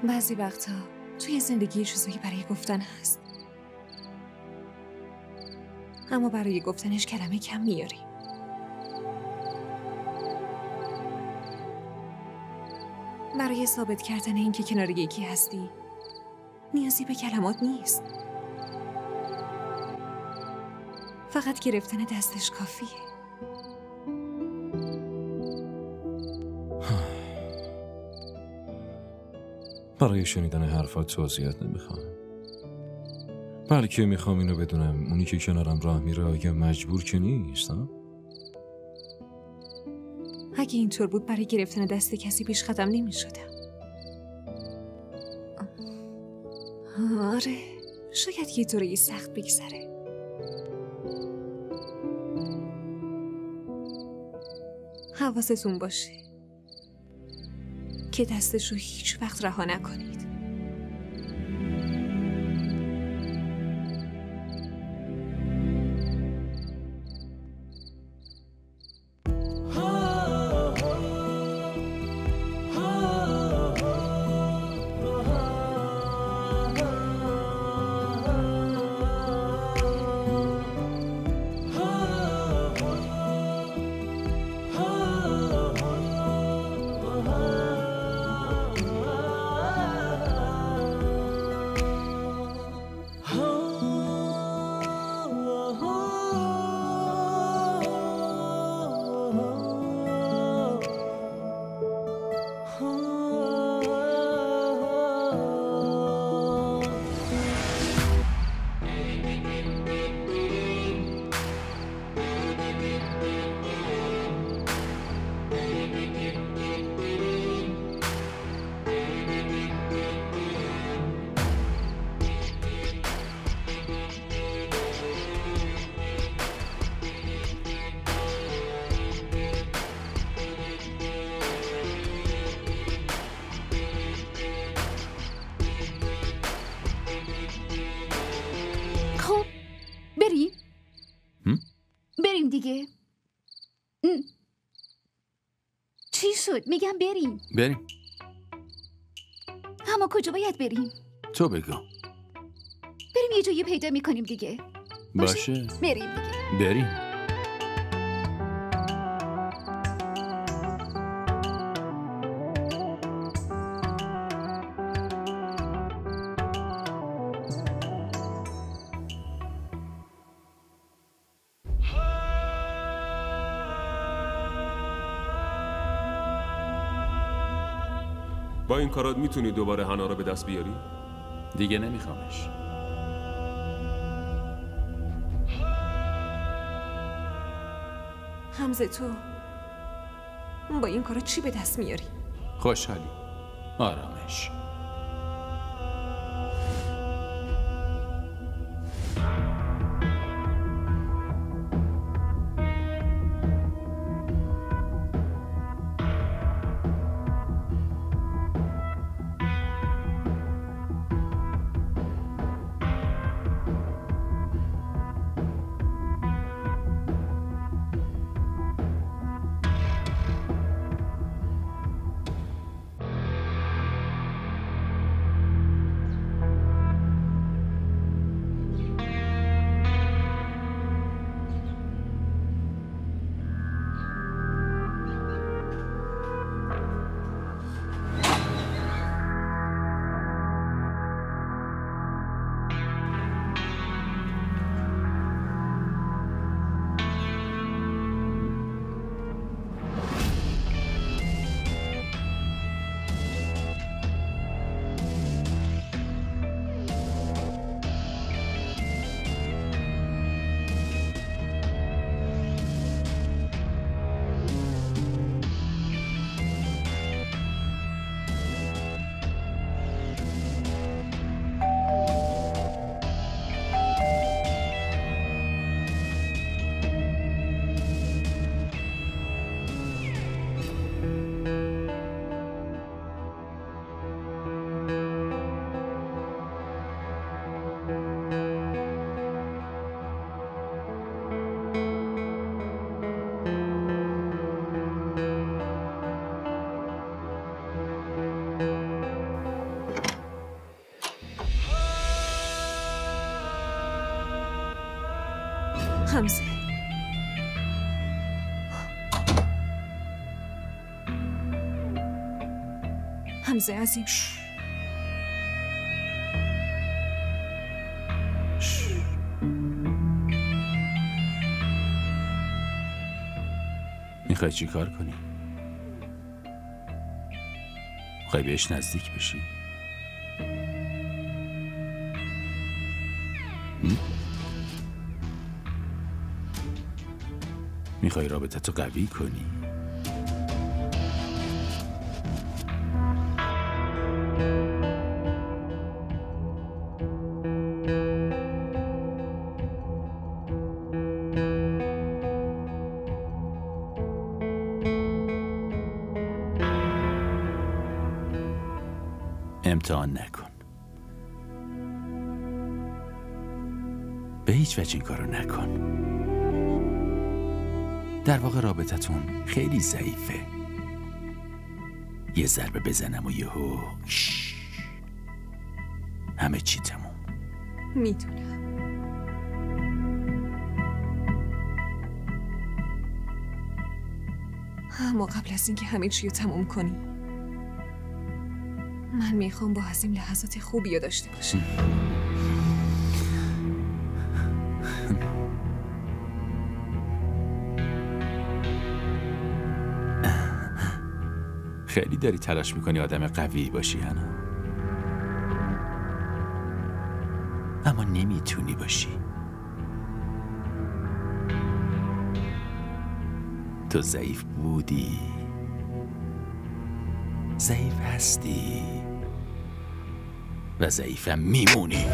بعضی وقتا توی زندگی چیزایی برای گفتن هست، اما برای گفتنش کلمه کم میاری. برای ثابت کردن اینکه کنار یکی هستی نیازی به کلمات نیست، فقط گرفتن دستش کافیه. برای شنیدن حرفات توضیحات نمیخوام، بلکه میخوام اینو بدونم اونی که کنارم راه میره آیا مجبور که نیست؟ اگه اینطور بود برای گرفتن دست کسی پیش قدم نمیشدم. آره، شاید یه دوره سخت بگذره. حواستون باشه که دستش رو هیچ وقت رها نکنید. بریم دیگه. چی شد؟ میگم بریم. اما کجا باید بریم؟ تو بگو. بریم یه جایی پیدا میکنیم دیگه. باشه. بریم دیگه. بریم. با این کارات میتونی دوباره حنا رو به دست بیاری؟ دیگه نمیخوامش. حمزه تو با این کارا چی به دست میاری؟ خوشحالی، آرامش. حمزه. حمزه عزیز. میخوای چی کار کنی؟ میخوای بهش نزدیک بشی؟ میخوای رابطتو قوی کنی؟ امتحان نکن. به هیچ وجه این کارو نکن. در واقع رابطتون خیلی ضعیفه. یه ضربه بزنم و یهو همه چی تموم. میدونم. اما قبل از اینکه همه چی رو تموم کنی، من میخوام با عظیم لحظات خوبی رو داشته باشم. خیلی داری تلاش میکنی آدم قوی باشی هانا، اما نمیتونی باشی. تو ضعیف بودی، ضعیف هستی و ضعیفم میمونی.